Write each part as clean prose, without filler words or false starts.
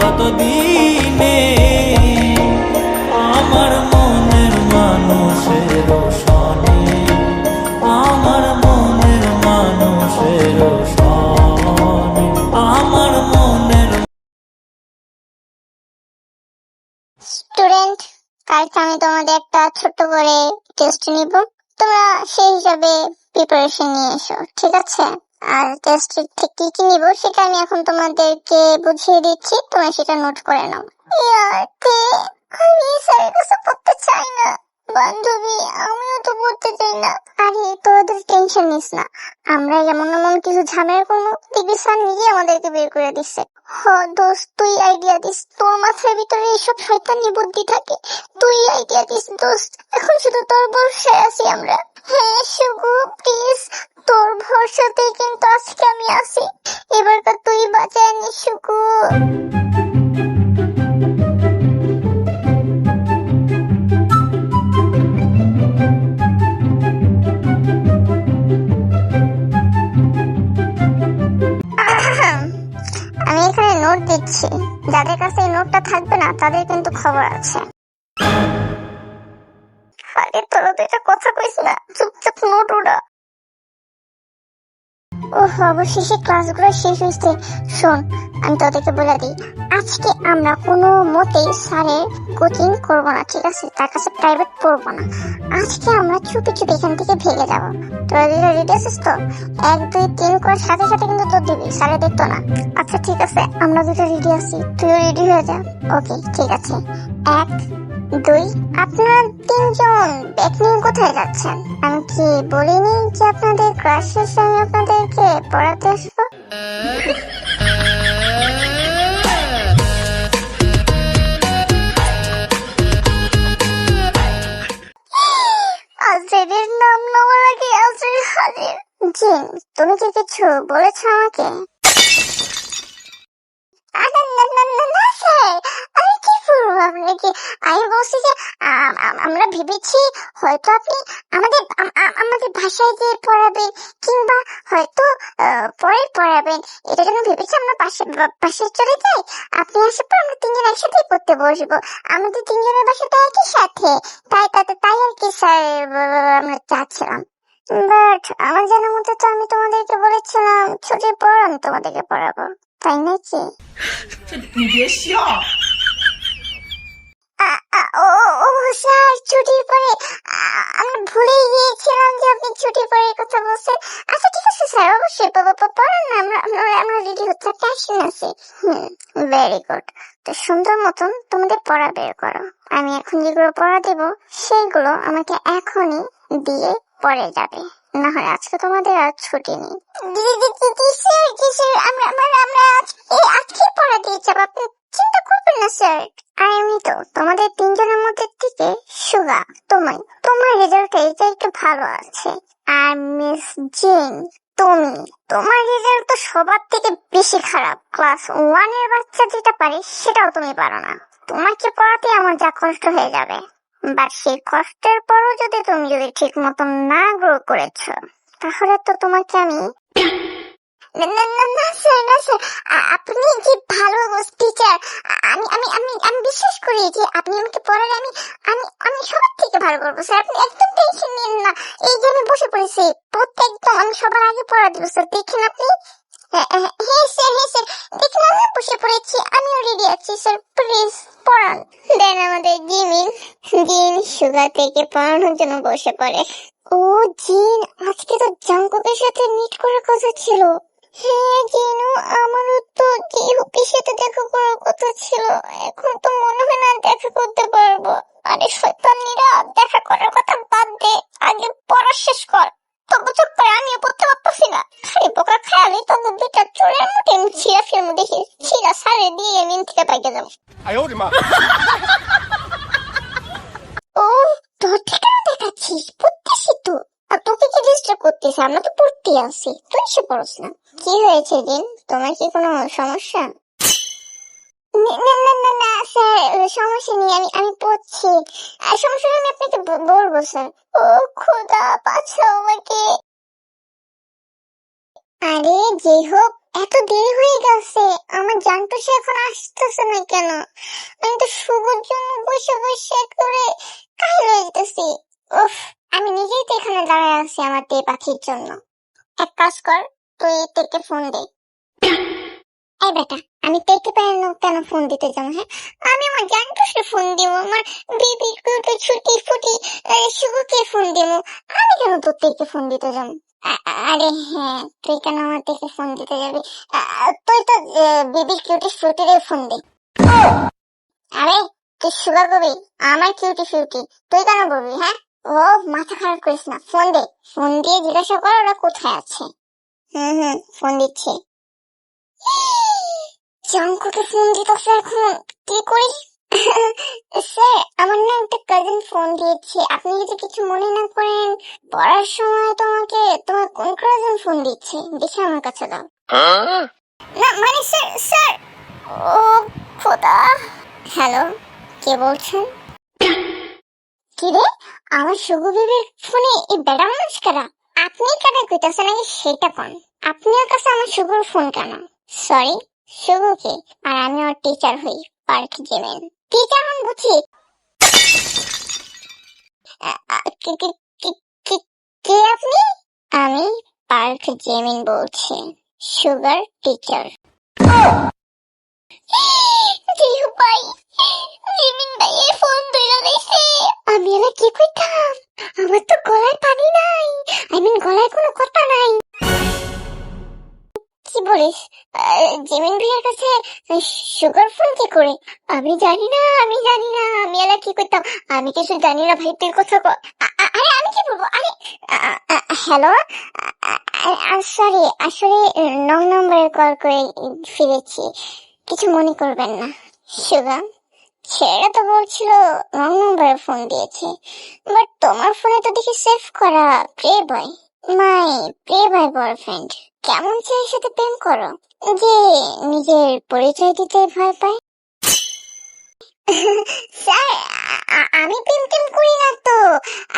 কতদিনে আমার মনের মানুষের সনে, আমার মনের মানুষের সনে, আমার মনের। স্টুডেন্ট, কালকে আমি তোমাদের একটা ছোট্ট করে টেস্ট নিব, তোমরা সেই হিসাবে প্রিপারেশন নিয়ে এসো, ঠিক আছে? আর টেস্ট থেকে কি কি নিব সেটা আমি এখন তোমাদেরকে বুঝিয়ে দিচ্ছি, তোমরা সেটা নোট করে নাও। আমি স্যারের কাছে পড়তে চাই না বান্ধবী, আমিও তো পড়তে চাই না। আরে তোদের টেনশন নিস না, আমরা এমন এমন কিছু ঝামেলা করবো দেখবি স্যার নিজে আমাদেরকে বের করে দিচ্ছে। দোস্ত তুই আইডিয়া দিস, তোর মাথার ভিতরে এইসব শয়তানি বুদ্ধি থাকে, তুই আইডিয়া দিস দোস্ত, এখন শুধু তোর ভরসায় আছি আমরা। হ্যাঁ শুগু প্লিজ, তোর ভরসাতেই কিন্তু আজকে আমি আছি, এবারকার তুই বাঁচায় নি শুগু। আমি এখানে নোট দিচ্ছি, যাদের কাছে এই নোটটা থাকবে না তাদের কিন্তু খবর আছে। আরে তোরা তো এটা কথা কইস না, চুপচাপ নোট ওরা। অবশেষে ক্লাসগুলো শেষ হয়েছে। শোন, আমি তোদেরকে বলে দিই, আজকে আমরা কোনো মতেই স্যারের কোচিং করব না, ঠিক আছে? তার কাছে প্রাইভেট পড়বো না। আজকে আমরা চুপি চুপি এখান থেকে ভেগে যাবো। তোরা দুইটা রেডি আছিস তো? 1 2 3 করার সাথে সাথে কিন্তু তোর দিবি, স্যারে দেখতো না। আচ্ছা ঠিক আছে, আমরা দুটো রেডি আছি, তুইও রেডি হয়ে যা। ওকে ঠিক আছে, 1 2। আপনারা 3 জন ব্যাগ নিয়ে কোথায় যাচ্ছেন? আমি কি বলিনি যে আপনাদের ক্লাস শেষে আমি আপনাদেরকে পড়াতে আসবো? আজরের নাম নেওয়ার আগে আজরের হাজির। জিন, তুমি কি কিছু বলেছো আমাকে? আমি কি করবো আপনাকে? আমি বলছি যে আমরা ভেবেছি হয়তো আপনি আমাদের আমাদের ভাষায় গিয়ে পড়াবেন, কিংবা হয়তো পরে পড়াবেন, এটা জন্য ভেবেছি আমরা পাশে চলে যাই। আপনি আসার পর আমরা 3 জন একসাথেই পড়তে বসবো, আমাদের 3 জনের বাসাটা একই সাথে, তাই আর কি স্যার আমরা চাচ্ছিলাম। বাট আমার জানার মতো তো আমি তোমাদেরকে বলেছিলাম ছুটির পর আমি তোমাদেরকে পড়াবো, তাই নাকি? স্যার ছুটির পরে আমরা ভুলেই গিয়েছিলাম যে আপনি ছুটির পরে কথা বলছেন। আচ্ছা ঠিক আছে স্যার, অবশ্যই পড়ান না, আমরা রেডি হচ্ছে, টেনশন আছে। Very good. তো সুন্দর মতন তোমাদের পড়া বের করো, আমি এখন যেগুলো পড়া দেবো সেইগুলো আমাকে এখনই দিয়ে পরে যাবে, না হয় আজকে তোমাদের আর ছুটি নেই। আমরা আজকে পড়া দিয়ে যাবো, আপনি চিন্তা করবেন না স্যার। আর এমনি তো তোমাদের 3 জনের মধ্যে থেকে সুগা তোমার রেজাল্ট এইটা একটু ভালো আছে, আর মিস জিন তোমার রেজাল্ট তো সবার থেকে বেশি খারাপ। ক্লাস 1 এর বাচ্চা যেটা পারে সেটাও তুমি পারো না। তোমাকে পড়াতে আমার যা কষ্ট হয়ে যাবে, বাট সেই কষ্টের পরও তুমি যদি ঠিক মতন না গ্রো করেছো, তাহলে তো তোমাকে আমি না স্যার, আপনি যে ভালো টিচার, আমি বিশ্বাস করি যে আপনি আমাকে পড়ালে আমি সবার থেকে ভালো করবো স্যার, আপনি একদম টেনশন নিন না। এই যে আমি বসে পড়েছি, প্রত্যেকদম আমি সবার আগে পড়া দিব স্যার, দেখেন আপনি। হ্যাঁ স্যার দেখেন আমি বসে পড়েছি, আমিও রেডি আছি স্যার, প্লিজ পড়ান। দেন আমাদের জিন সুগা থেকে পড়ানোর জন্য বসে পড়ে। ও জিন, আজকে তো জাঙ্কুকের সাথে মিট করার কথা ছিল। হ্যাঁ জিনু, আমারও তো জিহুকের সাথে দেখা করার কথা ছিল, এখন তো মনে হয় না দেখা করতে পারবো। আরে শয়তানিরা, দেখা করার কথা বাদ দে, আগে পড়া শেষ কর। তবু চুপ করে আমিও পড়তে পারতেছি না। এই বোকা খেয়ালি তবু 2টা চোরের মুখে আমি ছিঁড়া ফিল্ম দেখি, ছিঁড়া সারে দিয়ে আমি থেকে পাইকে যাবো। ও তোর ঠিকানা দেখাচ্ছিস, পড়তেছি তো, আর তোকে কি ডিস্টার্ব করতেছে? আমরা তো পড়তে আসি, তুই এসে পড়স না। কি হয়েছে দিন, তোমার কি কোনো সমস্যা? না স্যার, সমস্যা নেই, আমি পড়ছি। আর সমস্যা আমি আপনাকে বলবো স্যার। ও খোদা, বাঁচাও আমাকে। আরে যে হোক, এত দেরি হয়ে গেছে, আমার জানতো সে এখন আসতেছে না কেন? আমি তো শুভর জন্য বসে বসে করে কাহিল হয়ে যেতেছি। উফ, আমি নিজেই তো এখানে দাঁড়ায় আছি আমার তে পাখির জন্য। এক কাজ কর, তুই তেকে ফোন দে। এই বেটা, আমি তেকে কেন ফোন দিতে যাবো? হ্যাঁ, আমি আমার জানতো ফোন দিব, আমার বেবি কিউটে ছুটি ফুটি শুভকে ফোন দিব। আমি কেন তোর তেকে ফোন দিতে যাবো? আরে হ্যাঁ, তুই কেন আমার থেকে ফোন দিতে যাবি? তুই তো বেবি কিউটি ফ্রুটির ফোন দে। আরে তুই সুগা কবি, আমার কিউটি ফিউটি তুই কেন বলবি? হ্যাঁ, ও মাথা খারাপ করিস না, ফোন দে। ফোন দিয়ে জিজ্ঞাসা কর ওরা কোথায় আছে। ফোন দিচ্ছি। জাঙ্কুকে ফোন দিতেছে এখন, কি করি? স্যার, আমার না একটা কাজিন ফোন দিয়েছে, আপনি যদি কিছু মনে না করেন, পড়ার সময় তোমার কোন কাজিন ফোন দিচ্ছে দেখে আমার কাছে দাও। না মানে স্যার স্যার, ও খোদা। হ্যালো, কে বলছেন? কি রে, আমার শুভ বিবির ফোনে এই বেড়া মানুষ কারা? আপনি কেন কইতাছেন নাকি সেটা কোন? আপনার কাছে আমার শুভর ফোন কেন? সরি, শুভকে, আর আমি ওর টিচার হই, পার্ক জেমেন। টিচার হন বুঝি? কে আপনি? আমি পার্ক জেমিন বলছি, সুগার টিচার। ভাই, জিমিন ভাই এর ফোন ধরে রইছে। আমি এলা কি কইতাম? আমার তো গলায় পানি নাই, গলায় কোনো কথা নাই। কি বলিস? জিমিন ভাইয়ের কাছে সুগার ফোন কি করে? আমি জানি না, আমি এলা কি কইতাম? আমি কিছু জানি না ভাই, তুই কথা কর। আরে আমি কি বলবো? আরে হ্যালো, সরি, আসলে নং নম্বরে কল করে ফিরেছি, কিছু মনে করবেন না। সুগার, ছেলেরা তো বলছিল রং নম্বরে ফোন দিয়েছে, বাট তোমার ফোনে তো দেখি সেভ করা প্লে বয়। মাই প্লে বয় বয়ফ্রেন্ড। কেমন ছেলের সাথে প্রেম করো যে নিজের পরিচয় দিতে ভয় পায়? স্যার, আমি প্রেম টেম করি না তো।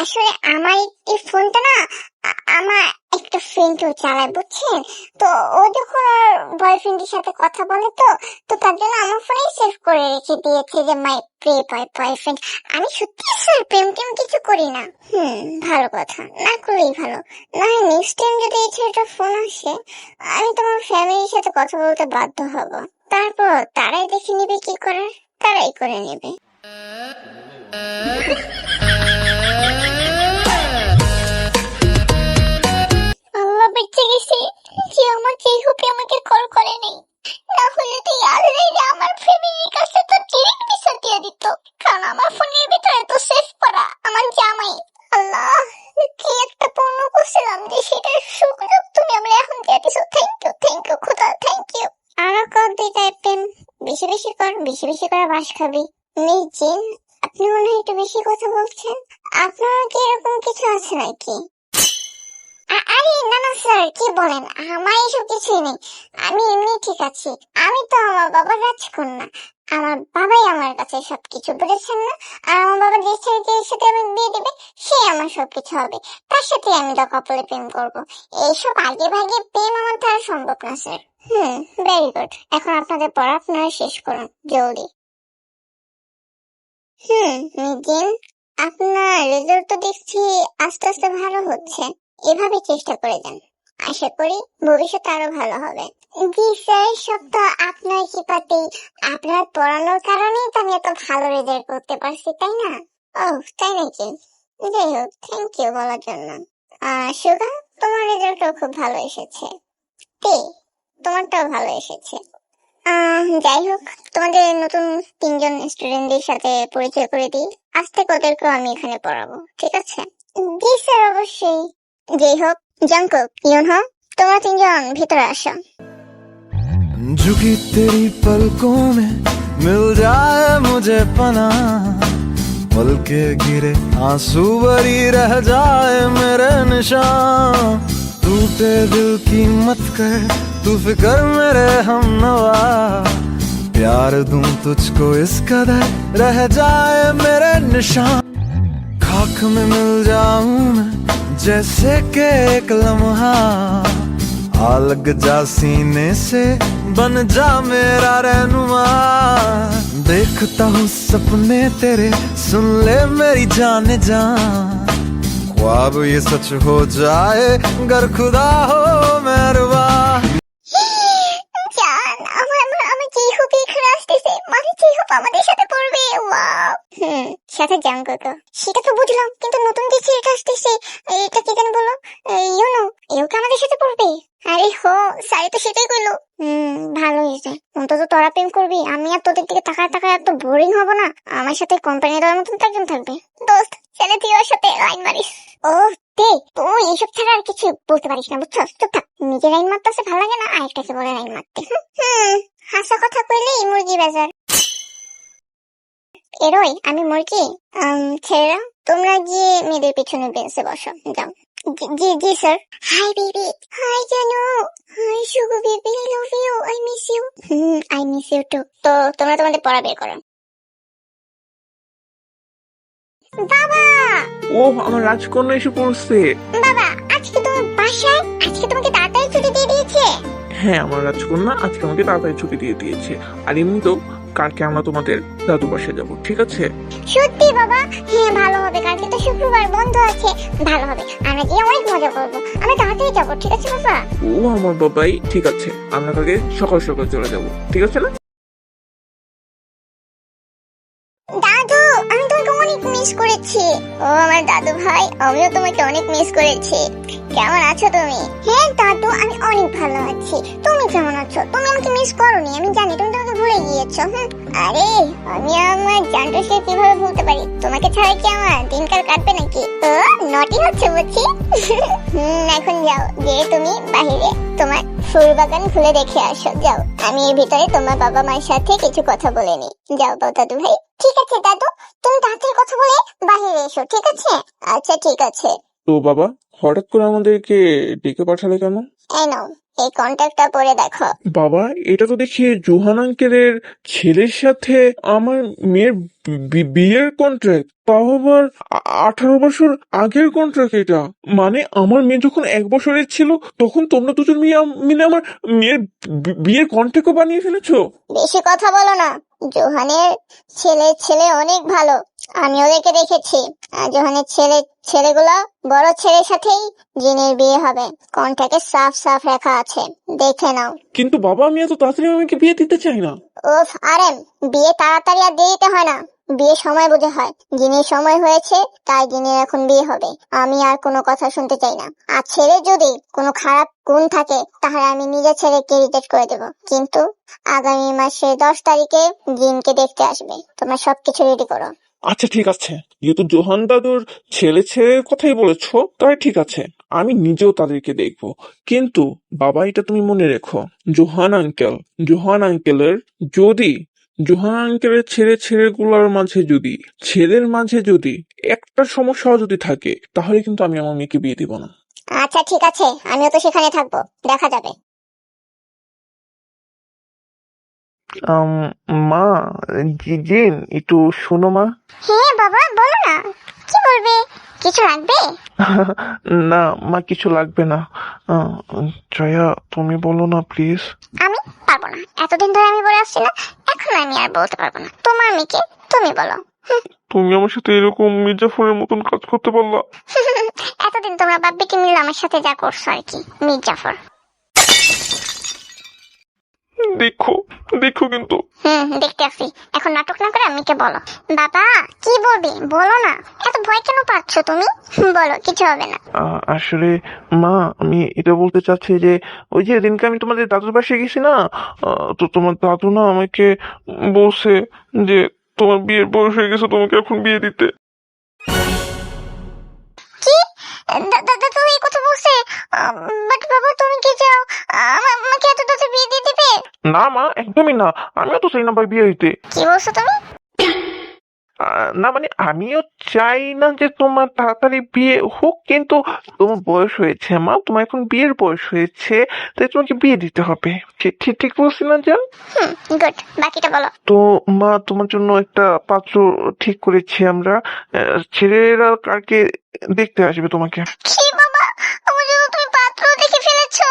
আসলে আমার এই ফোনটা না আমার একটা ফ্রেন্ডও চালায়, বুঝছেন তো। ও যখন ওর বয়ফ্রেন্ডের সাথে কথা বলে তো তার জন্য আমার ফোনেই সেভ করে রেখে দিয়েছে যে মাই প্লে বয় বয়ফ্রেন্ড। আমি সত্যি স্যার প্রেম টেম কিছু করি না। ভালো কথা, না করলেই ভালো। না হয় নেক্সট টাইম যদি এই ছেলেটা ফোন আসে, আমি তোমার ফ্যামিলির সাথে কথা বলতে বাধ্য হব। তারপর তারাই দেখে নিবে কি করার, তারাই করে নেবে। আল্লাহ বেঁচে গেছে যে আমার যেই হোপে আমাকে কল করে নেই, না হলে তো আল্লাহ আমার ফ্যামিলির কাছে তো ডিরেক্ট বিচার দিয়ে দিত, কারণ আমার ফোনের ভিতরে তো সেভ করা আমার জামাই। আল্লাহ, কি একটা পূর্ণ করছিলাম যে সেটার সুযোগ তুমি আমরা এখন দিয়ে দিছো। থ্যাংক ইউ খোদা, থ্যাংক ইউ। আরো কর দুইটা প্রেম, বেশি বেশি কর, বেশি বেশি করে বাস খাবি। জিন, আপনি মনে হয় একটু বেশি কথা বলছেন। আপনার কি এরকম কিছু আছে নাকি? আরে না না স্যার, কি বলেন? আমার এইসব কিছুই নেই, আমি এমনি ঠিক আছি। আমি তো আমার বাবার রাজকন্যা, আমার বাবাই আমার কাছে সবকিছু, বুঝেছেন না? আর আমার বাবা যে ছেলেটির সাথে আমি বিয়ে দিবে সে আমার সবকিছু হবে, তার সাথে আমি তো কপালে প্রেম করব। এইসব আগে ভাগে প্রেম আমার দ্বারা সম্ভব না স্যার। ভেরি গুড, এখন আপনাদের পড়া আপনারা শেষ করুন জলদি। জিন, আপনার রেজাল্ট তো দেখছি আস্তে আস্তে ভালো হচ্ছে, এভাবে চেষ্টা করে যান, আশা করি ভবিষ্যৎ আরো ভালো হবে। জি স্যার, সব তো আপনার কৃপাতেই, আপনার পড়ানোর কারণেই তো আমি এত ভালো রেজাল্ট করতে পারছি, তাই না? ও তাই নাকি? যাই হোক, থ্যাংক ইউ বলার জন্য। সুগা, তোমার রেজাল্টও খুব ভালো এসেছে। তে, তোমারটাও ভালো এসেছে। যাই হোক, তোমাদের নতুন 3জন স্টুডেন্টদের সাথে পরিচয় করে দিই। আজ থেকে ওদেরকেও আমি এখানে পড়াবো, ঠিক আছে? জি স্যার, অবশ্যই। যাই হোক, জাঙ্কুক, ইউনহো, তোমরা 3জন ভিতরে আসো। झुकी तेरी पलकों में मिल जाए मुझे पना, पल के गिरे आंसू भरी रह जाए मेरे निशान। टूटे दिल की मत कर तू फिक्र मेरे हमनवा, प्यार दूं तुझको इस कदर रह जाए मेरे निशान। खाक में मिल जाऊं मैं जैसे के एक लम्हा, आ लग जा सीने से, बन जा मेरा रहनुमा। देखता हूँ सपने तेरे, सुन ले मेरी जाने जा। ख्वाब ये सच हो जाए, गर खुदा हो मेहरबान। জান, আমার জিহুপ এখানে আসতেছে, মানে জিহুপ আমাদের সাথে পড়বে। ওয়াও। সাথে জাঙ্গক, সেটা তো বুঝলাম, কিন্তু নতুন যে ছেলেটা আসতেছে, এটা কি জানি বলো, ইউনো, এও কি আমাদের সাথে পড়বে? আরে হো, স্যার তো সেটাই কইলো। ভালো হয়েছে, অন্তত তোরা প্রেম করবি, আমি আর তোদের দিকে তাকায় তাকায় এত বোরিং হব না। আমার সাথে কোম্পানি দেওয়ার মতন তো একজন থাকবে। দোস্ত, ছেলে তুই ওর সাথে লাইন মারিস। ও তে, তুই এইসব ছাড়া আর কিছু বলতে পারিস না, বুঝছো? চুপ থাক। নিজে লাইন মারতেছে ভালো লাগে না, আরেকটাকে বলে লাইন মারতে। হাসা কথা কইলে মুরগি বাজার। এরই আমি মুরগি। ছেলেরা, তোমরা গিয়ে মেয়েদের পিছনে বেঞ্চে বসো, যাও। জি জি স্যার। হাই বেবি, হাই জানু, হাই শুগু baby, I love you, I miss you. I miss you too. তো তোমরা তোমাদের পড়া বের করো। বাবা, ও আমার রাজকন্যা এসে পড়ছে। বাবা, আজকে তুমি বাসায়? আজকে তোমাকে তাড়াতাড়ি ছুটি দিয়ে দিয়েছে? হ্যাঁ, আমার রাজকন্যা আজকে আমাকে তাড়াতাড়ি ছুটি দিয়ে দিয়েছে। আর এমনি তো কালকে আমরা তোমাদের দাদু বাসায় যাবো, ঠিক আছে? সত্যি বাবা? হ্যাঁ, ভালো হবে, কালকে তো শুক্রবার, বন্ধ আছে, ভালো হবে। আমরা গিয়ে অনেক মজা করবো। আমরা তাড়াতাড়ি যাবো, ঠিক আছে বাবা? ও আমার বাবাই, ঠিক আছে, আমরা কালকে সকাল সকাল চলে যাবো, ঠিক আছে না? দাদু, আমি তোমাকে অনেক মিস করেছি। ও আমার দাদু ভাই, আমিও তোমাকে অনেক মিস করেছি। কেমন আছো তুমি? হ্যাঁ দাদু, আমি অনেক ভালো আছি। তুমি কেমন আছো? তুমি আমাকে মিস করোনি, আমি জানি, তুমি তোমাকে ভুলে গিয়েছো। আরে, আমি আমার জানটাকে কিভাবে ভুলতে পারি? তোমাকে ছাড়া কি আমার দিনকাল কাটবে নাকি? ও নটি হচ্ছে বুঝছি। এখন যাও, গিয়ে তুমি বাহিরে তোমার ফুল বাগান খুলে দেখে আসো, যাও। আমি এর ভিতরে তোমার বাবা মায়ের সাথে কিছু কথা বলে নি। যাও দাদু ভাই। ঠিক আছে দাদু, তুমি তাড়াতাড়ি কথা বলে বাহিরে এসো, ঠিক আছে? আচ্ছা ঠিক আছে। তো বাবা, হঠাৎ করে আমাদেরকে ডেকে পাঠালে কেন? এই নাও, এই কন্ট্যাক্টটা পড়ে দেখো। বাবা, এটা তো দেখি জোহান আঙ্কেলের ছেলের সাথে আমার মেয়ের বিয়ের কন্ট্রাক্ট, তাও আবার 18 বছর আগের কন্ট্রাক্ট। এটা মানে আমার মেয়ে যখন 1 বছরের ছিল তখন তোমরা দুজন মিলে আমার মেয়ের বিয়ের কন্ট্রাক্টও বানিয়ে ফেলেছো। বেশি কথা বলো না। জোহানের ছেলে অনেক ভালো, আমি ওদেরকে দেখেছি। আর জোহানের ছেলেগুলো বড় ছেলের সাথেই জিনের বিয়ে হবে, কন্ট্রাক্টে সাফ সাফ লেখা আছে, দেখে নাও। কিন্তু বাবা, আমি এত তাড়াতাড়ি আমাকে বিয়ে দিতে চাই না। উফ আরেম, বিয়ে তাড়াতাড়ি আর দেরিতে হয় না, বিয়ে সময় বুঝে হয়। জিনের সময় হয়েছে, তাই জিনের এখন বিয়ে হবে। আমি আর কোনো কথা শুনতে চাই না। আর ছেলে যদি কোনো খারাপ গুণ থাকে তাহলে আমি নিজে ছেলেকে রিজেক্ট করে দেবো। কিন্তু আগামী মাসের 10 তারিখে জিনকে দেখতে আসবে, তোমরা সবকিছু রেডি করো। আচ্ছা ঠিক আছে, যেহেতু জোহান দাদুর ছেলের কথাই বলেছো, তাই ঠিক আছে, আমি নিজেও তাদেরকে দেখবো। কিন্তু বাবা, এটা তুমি মনে রেখো, জোহান আঙ্কেলের যদি জোহান আঙ্কেলের ছেলেগুলোর মাঝে যদি ছেলের মাঝে যদি একটা সমস্যাও যদি থাকে, তাহলে কিন্তু আমি আমার মেয়েকে বিয়ে দিব না। আচ্ছা ঠিক আছে, আমিও তো সেখানে থাকবো, দেখা যাবে। মা, জিন, একটু শোনো মা। হ্যাঁ বাবা, বলো না, কি বলবে? কিছু লাগবে? না মা, কিছু লাগবে না। জয়া, তুমি বলো না প্লিজ। আমি পারবো না, এতদিন ধরে আমি বলে আসছি না, এখন আমি আর বলতে পারবো না। তোমার মেয়েকে তুমি বলো। তুমি আমার সাথে এরকম মির্জাফরের মতন কাজ করতে পারলা? এতদিন তোমরা বাপ্পিকে মিলে আমার সাথে যা করছো আর কি, মির্জাফর। দেখো কিন্তু। দেখতে আসি, এখন নাটক না করে আম্মিকে বলো। বাবা, কি বলবি বলো না, এত ভয় কেন পাচ্ছ তুমি? বলো, কিছু হবে না। আসলে মা, আমি এটা বলতে চাচ্ছি যে ওই যে দিনকে আমি তোমাদের দাদুর বাসায় গেছি না, তো তোমার দাদু না আমাকে বলছে যে তোমার বিয়ের বয়স হয়ে গেছে, তোমাকে এখন বিয়ে দিতে। কি? দাদা তো এই কথা বলছে? বাট বাবা, তুমি কি চাও আমাকে এত দাদা বিয়ে দিয়ে দিবে? না মা, একদমই না, আমিও তো চাই না ভাই বিয়ে হইতে। কি বলছো তুমি? না মানে আমিও চাই না যে তোমার তাড়াতাড়ি বিয়ে হোক, কিন্তু তোমার বয়স হয়েছে মা, তোমার এখন বিয়ের বয়স হয়েছে, তাই তোমাকে বিয়ে দিতে হবে। ঠিক ঠিক বলছি না জান? গুড, বাকিটা বলো। তো মা, তোমার জন্য একটা পাত্র ঠিক করেছি আমরা। ছেলেরা কালকে দেখতে আসবে তোমাকে। কি বাবা, আমার জন্য তুমি পাত্র দেখে ফেলেছো?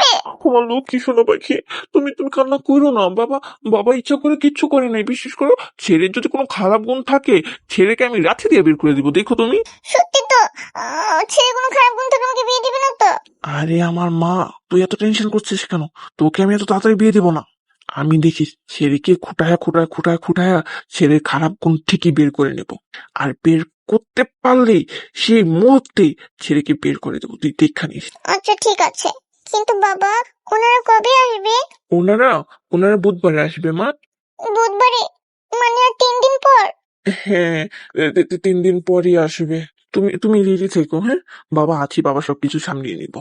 হবে। আমার লক্ষ্মী শোনো পাখি, তুমি তুমি কান্না করো না। বাবা বাবা ইচ্ছা করে কিচ্ছু করে নাই। বিশেষ করে ছেলের যদি কোনো খারাপ গুণ থাকে, ছেলেকে আমি লাঠি দিয়ে বের করে দিব, দেখো তুমি। সত্যি তো? ছেলে কোনো খারাপ গুণ থেকে আমাকে বিয়ে দিবে না তো? আরে আমার মা, তুই এত টেনশন করছিস কেন? তোকে আমি এত তাড়াতাড়ি বিয়ে দেবো না। আমি দেখিস ছেলেকে খুঁটায়া ছেলের খারাপ গুণ ঠিকই বের করে নেব। আর বের করতে পারলেই সেই মুহূর্তে ছেলেকে বের করে দেবো, তুই দেখা নিস। আচ্ছা ঠিক আছে, কিন্তু বাবা ওনারা কবে আসবে? ওনারা ওনারা বুধবারে আসবে মা। বুধবারে? মানে আর 3 দিন পর? হ্যাঁ, 3 দিন পরই আসবে। তুমি তুমি রেডি থেকো, হ্যাঁ? বাবা আছি, বাবা সবকিছু সামলিয়ে নিব।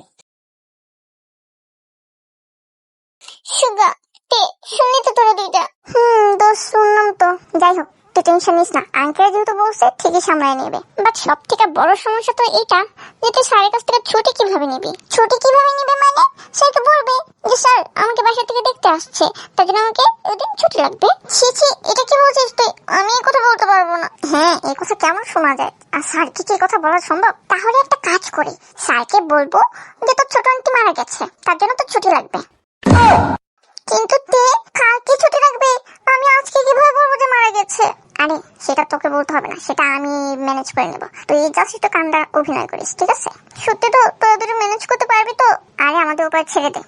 সুগা তে শুনলি তো তোরা দুইটা? দোষ শুনলাম তো। যাই হোক, তুই টেনশন নিস না, আঙ্কেল যেহেতু বলছে ঠিকই সামলায় নেবে। বাট সব থেকে বড় সমস্যা তো এটা যে তুই স্যারের কাছ থেকে ছুটি কিভাবে নিবি? ছুটি কিভাবে নিবে মানে স্যারকে বলবে যে স্যার আমাকে বাসা থেকে দেখতে আসছে, তার জন্য আমাকে ওইদিন ছুটি লাগবে। ছি ছি, এটা কি বলছিস তুই? আমি এই কথা বলতে পারবো না। হ্যাঁ, এই কথা কেমন শোনা যায়? আর স্যারকে কি এই কথা বলা সম্ভব? তাহলে একটা কাজ করি, স্যারকে বলবো যে তোর ছোট আন্টি মারা গেছে, তার জন্য তোর ছুটি লাগবে। কিন্তু তে কালকে ছুটি রাখবে, আমি আজকে কিভাবে বলবো যে মারা গেছে? আরে সেটা তোকে বলতে হবে না, সেটা আমি ম্যানেজ করে নেবো। তুই জাস্ট একটু কান্না অভিনয় করিস, ঠিক আছে? সত্যি তো তোরা দুটো ম্যানেজ করতে পারবি তো? আরে আমাদের উপর ছেড়ে দে।